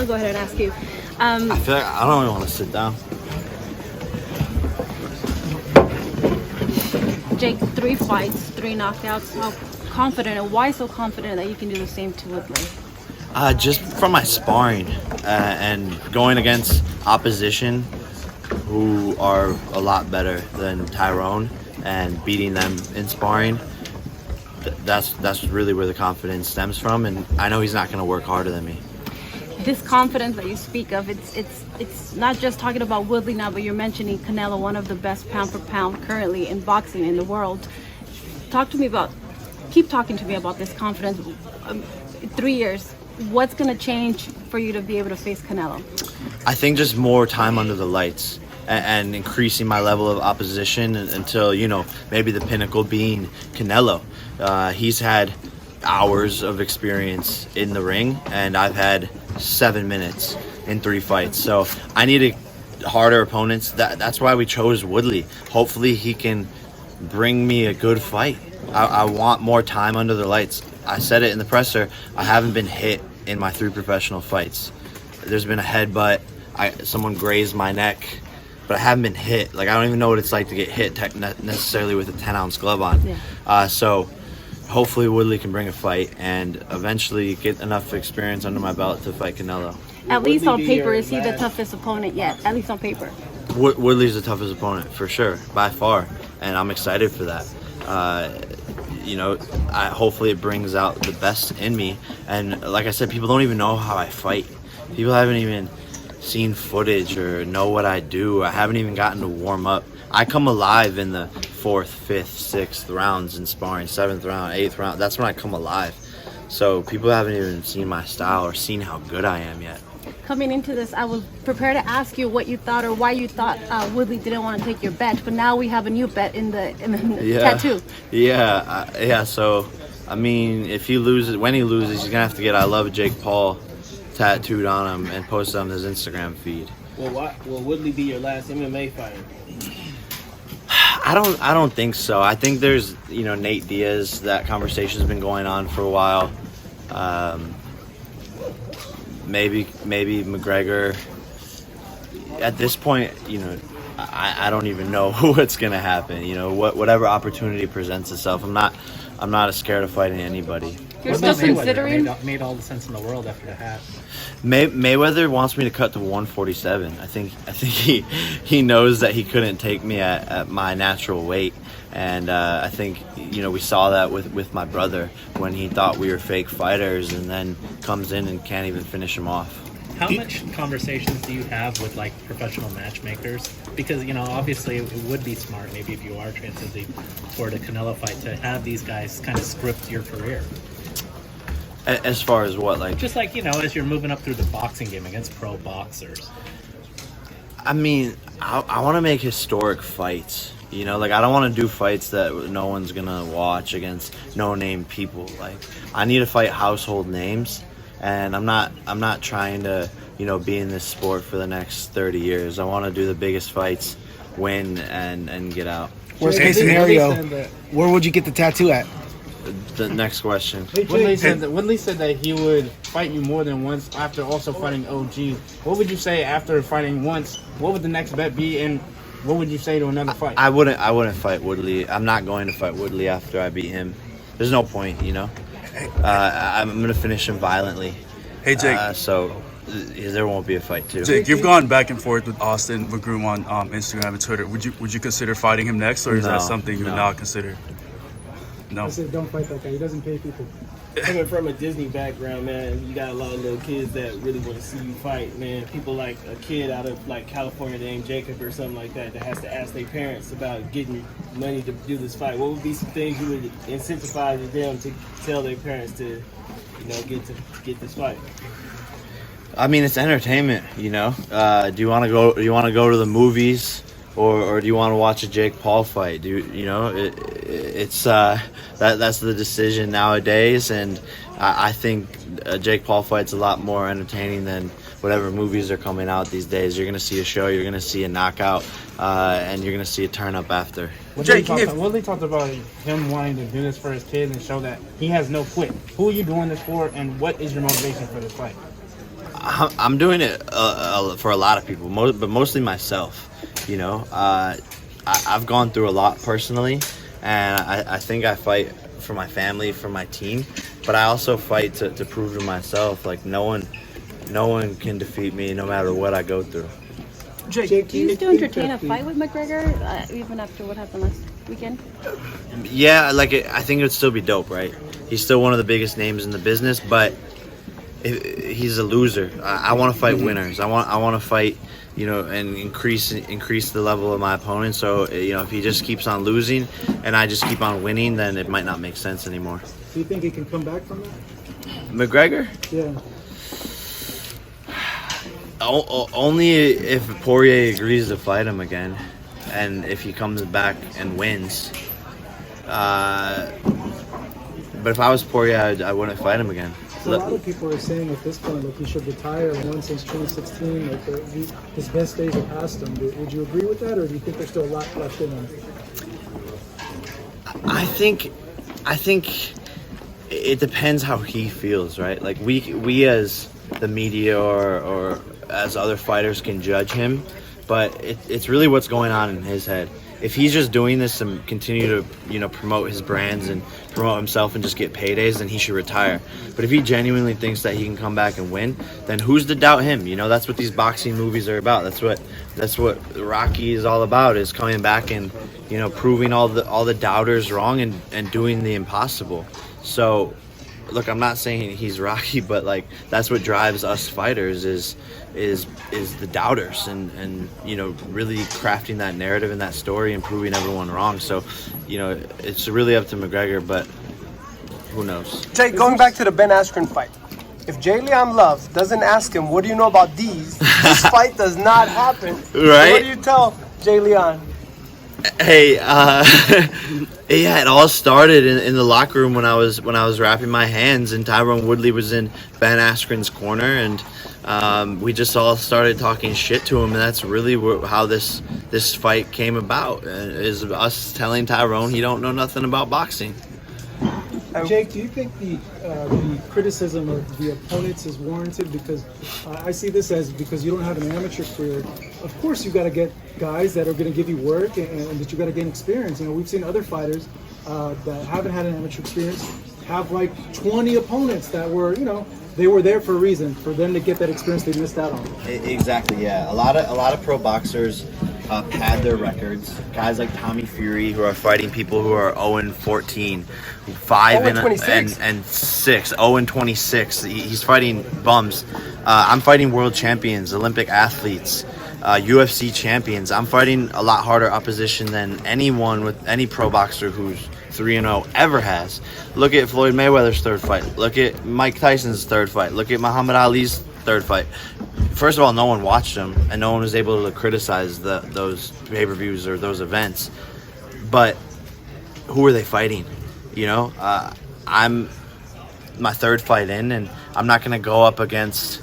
I'll go ahead and ask you. I feel like I don't even want to sit down. Jake, 3 fights, 3 knockouts. How confident, and why so confident that you can do the same to Woodley? Just from my sparring and going against opposition who are a lot better than Tyron and beating them in sparring. That's really where the confidence stems from, and I know he's not going to work harder than me. This confidence that you speak of, it's not just talking about Woodley now, but you're mentioning Canelo, one of the best pound for pound currently in boxing in the world. Keep talking to me about this confidence. 3 years, what's going to change for you to be able to face Canelo? I think just more time under the lights and increasing my level of opposition until, you know, maybe the pinnacle being Canelo. He's had hours of experience in the ring, and I've had 7 minutes in 3 fights. So I needed harder opponents. That's why we chose Woodley. Hopefully he can bring me a good fight. I want more time under the lights. I said it in the presser. I haven't been hit in my 3 professional fights. There's been a headbutt. Someone grazed my neck, but I haven't been hit. Like, I don't even know what it's like to get hit necessarily with a 10-ounce glove on. Yeah. So hopefully Woodley can bring a fight and eventually get enough experience under my belt to fight Canelo. At least on paper, is he the toughest opponent yet? At least on paper. Woodley's the toughest opponent for sure, by far, and I'm excited for that. You know, hopefully it brings out the best in me. And like I said, people don't even know how I fight. People haven't even seen footage or know what I do. I haven't even gotten to warm up. I come alive in the 4th, 5th, 6th rounds in sparring, 7th round, 8th round. That's when I come alive. So people haven't even seen my style or seen how good I am yet. Coming into this, I was prepared to ask you what you thought or why you thought Woodley didn't want to take your bet, but now we have a new bet in the tattoo. Yeah. So, I mean, if he loses, when he loses, he's gonna have to get "I love Jake Paul" tattooed on him and post it on his Instagram feed. Well, will Woodley be your last MMA fighter? I don't think so. I think there's, you know, Nate Diaz. That conversation's been going on for a while. Maybe McGregor. At this point, you know, I don't even know what's gonna happen. You know, whatever opportunity presents itself. I'm not scared of fighting anybody. You're still considering? Made all the sense in the world after the hat. Mayweather wants me to cut to 147. I think he knows that he couldn't take me at my natural weight, and I think, you know, we saw that with my brother when he thought we were fake fighters, and then comes in and can't even finish him off. How much conversations do you have with, like, professional matchmakers? Because, you know, obviously it would be smart, maybe if you are transitioning for the Canelo fight, to have these guys kind of script your career. As far as what, like? Just like, you know, as you're moving up through the boxing game against pro boxers. I mean, I want to make historic fights. You know, like, I don't want to do fights that no one's gonna watch against no-name people. Like, I need to fight household names, and I'm not trying to, you know, be in this sport for the next 30 years. I want to do the biggest fights, win, and get out. Worst case scenario, where would you get the tattoo at? The next question. Woodley said that he would fight you more than once after also fighting OG. What would you say after fighting once? What would the next bet be, and what would you say to another fight? I wouldn't fight Woodley. I'm not going to fight Woodley after I beat him. There's no point, you know. I'm going to finish him violently. Hey, Jake. So there won't be a fight too. Jake, you've gone back and forth with Austin McBroom on Instagram and Twitter. Would you consider fighting him next, or is that something you would not consider? No. I said don't fight that guy. He doesn't pay people. Coming from a Disney background, man, you got a lot of little kids that really want to see you fight, man. People like a kid out of, like, California named Jacob or something like that has to ask their parents about getting money to do this fight. What would be some things you would incentivize them to tell their parents to, you know, get this fight? I mean, it's entertainment, you know. Do you want to go to the movies, or do you want to watch a Jake Paul fight? It's that's the decision nowadays, and I think a Jake Paul fight's a lot more entertaining than whatever movies are coming out these days. You're gonna see a show, you're gonna see a knockout, and you're gonna see a turn up after. Woodley talked about him wanting to do this for his kids and show that he has no quit. Who are you doing this for, and what is your motivation for this fight? I'm doing it for a lot of people, but mostly myself. You know, I've gone through a lot personally, and I think I fight for my family, for my team, but I also fight to prove to myself, like, no one can defeat me no matter what I go through. Jake, do you still entertain a fight with McGregor, even after what happened last weekend? Yeah, like, I think it would still be dope, right? He's still one of the biggest names in the business, but he's a loser. I want to fight winners. I want to fight, you know, and increase the level of my opponent. So, you know, if he just keeps on losing and I just keep on winning, then it might not make sense anymore. Do you think he can come back from that? McGregor? Yeah. Only if Poirier agrees to fight him again, and if he comes back and wins. But if I was Poirier, I wouldn't fight him again. So a lot of people are saying at this point, like, he should retire. Won since 2016. Like, his best days are past him. Would you agree with that, or do you think there's still a lot left in him? I think it depends how he feels, right? Like, we as the media or as other fighters can judge him, but it's really what's going on in his head. If he's just doing this to continue to, you know, promote his brands and promote himself and just get paydays, then he should retire. But if he genuinely thinks that he can come back and win, then who's to doubt him? You know, that's what these boxing movies are about. That's what Rocky is all about, is coming back and, you know, proving all the doubters wrong and doing the impossible. So, look, I'm not saying he's Rocky, but, like, that's what drives us fighters is the doubters and you know, really crafting that narrative and that story and proving everyone wrong. So, you know, it's really up to McGregor, but who knows? Jake, going back to the Ben Askren fight, if Jalen Love doesn't ask him, what do you know about these? This fight does not happen. Right? What do you tell Jalen? Hey, yeah, it all started in the locker room when I was wrapping my hands and Tyron Woodley was in Ben Askren's corner, and we just all started talking shit to him, and that's really how this fight came about, is us telling Tyron he don't know nothing about boxing. Jake, do you think the criticism of the opponents is warranted? Because I see this as, because you don't have an amateur career, of course you got to get guys that are going to give you work and that you got to gain experience. You know, we've seen other fighters that haven't had an amateur experience have like 20 opponents that were, you know, they were there for a reason, for them to get that experience they missed out on. Exactly, yeah. A lot of pro boxers pad their records. Guys like Tommy Fury, who are fighting people who are 0-14, 5-6, 0-26. He's fighting bums. I'm fighting world champions, Olympic athletes, UFC champions. I'm fighting a lot harder opposition than anyone with any pro boxer who's 3-0 ever has. Look at Floyd Mayweather's third fight. Look at Mike Tyson's third fight. Look at Muhammad Ali's third fight. First of all, no one watched them, and no one was able to criticize those pay-per-views or those events. But who are they fighting? You know, I'm my third fight in, and I'm not going to go up against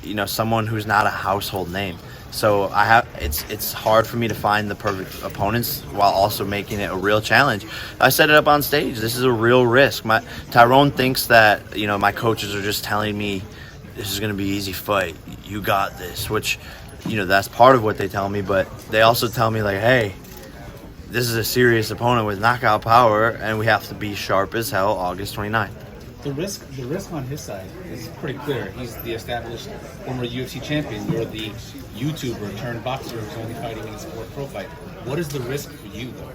you know, someone who's not a household name. So it's hard for me to find the perfect opponents while also making it a real challenge. I set it up on stage. This is a real risk. Tyron thinks that, you know, my coaches are just telling me this is going to be an easy fight. You got this, which, you know, that's part of what they tell me. But they also tell me, like, hey, this is a serious opponent with knockout power, and we have to be sharp as hell August 29th. The risk on his side is pretty clear. He's the established former UFC champion. You're the YouTuber turned boxer who's only fighting in a sport pro fight. What is the risk for you, though?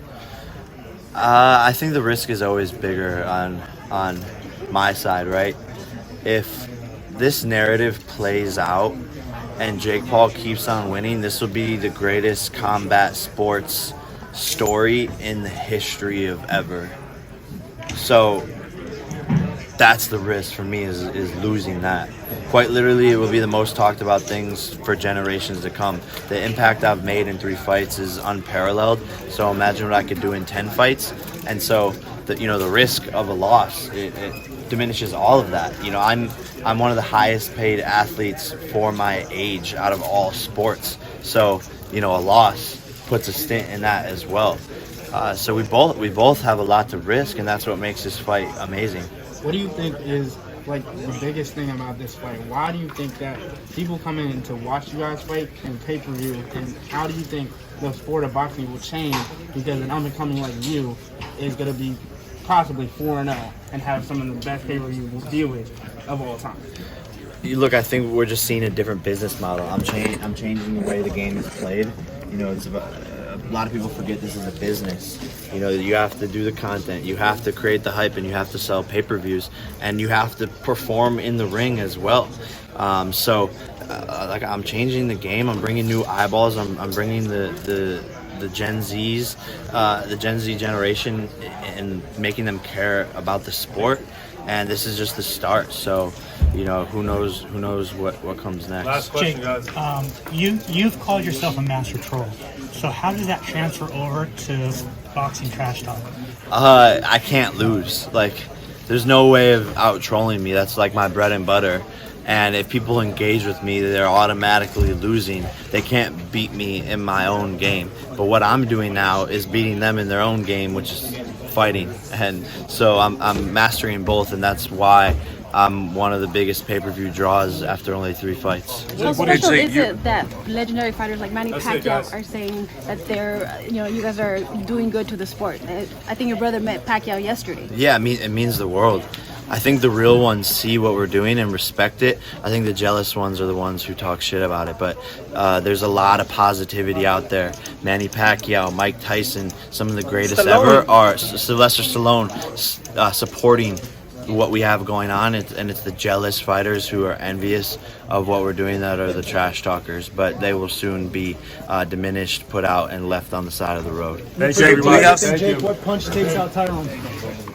I think the risk is always bigger on my side, right? If this narrative plays out and Jake Paul keeps on winning, this will be the greatest combat sports story in the history of ever. So that's the risk for me, is losing that. Quite literally, it will be the most talked about things for generations to come. The impact I've made in 3 fights is unparalleled. So imagine what I could do in 10 fights. And so the risk of a loss, it diminishes all of that. You know, I'm one of the highest paid athletes for my age out of all sports. So, you know, a loss puts a stint in that as well. So we both have a lot to risk, and that's what makes this fight amazing. What do you think is like the biggest thing about this fight? Why do you think that people come in to watch you guys fight and pay-per-view, and how do you think the sport of boxing will change because an up-and-coming like you is going to be possibly 4-0 and have some of the best pay-per-view we'll deal with of all time? Look, I think we're just seeing a different business model. I'm changing the way the game is played. You know, it's about, a lot of people forget this is a business. You know, you have to do the content, you have to create the hype, and you have to sell pay-per-views, and you have to perform in the ring as well. Like, I'm changing the game. I'm bringing new eyeballs. I'm bringing the Gen Zs, the Gen Z generation, and making them care about the sport. And this is just the start. So, you know, who knows what comes next. Last question, guys. You've called yourself a master troll. So how does that transfer over to boxing trash talk? I can't lose. Like, there's no way of out trolling me. That's like my bread and butter. And if people engage with me, they're automatically losing. They can't beat me in my own game. But what I'm doing now is beating them in their own game, which is fighting. And so I'm mastering both, and that's why I'm one of the biggest pay-per-view draws after only 3 fights. How special is it that legendary fighters like Manny Pacquiao are saying that they're, you guys are doing good to the sport? I think your brother met Pacquiao yesterday. Yeah, I mean, it means the world. I think the real ones see what we're doing and respect it. I think the jealous ones are the ones who talk shit about it. But there's a lot of positivity out there. Manny Pacquiao, Mike Tyson, some of the greatest ever are Sylvester Stallone supporting what we have going on, and it's the jealous fighters who are envious of what we're doing that are the trash talkers, but they will soon be diminished, put out, and left on the side of the road. Jake, what punch takes out Tyron?